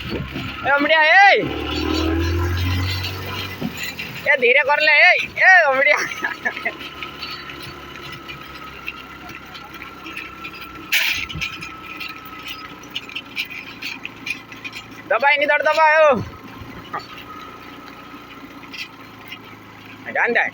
अमड़िया ए धीरे कर ले ए अमड़िया दबाई नहीं दर दबायो जान दे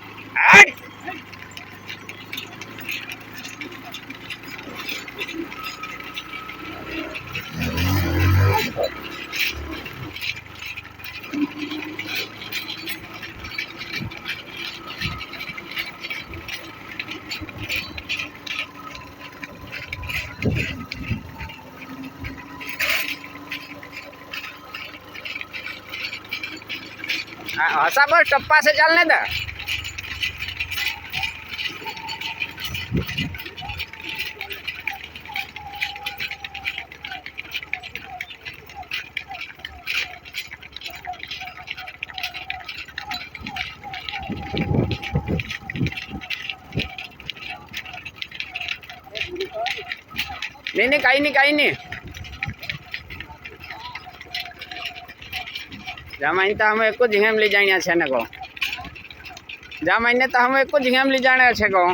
हसा बस टप्पा से चलने दे नहीं कहीं नहीं जामाइन तो हम एक झींगम ली जाने छे ने को जामाइन तो हम एक झींगम ली जाने छे को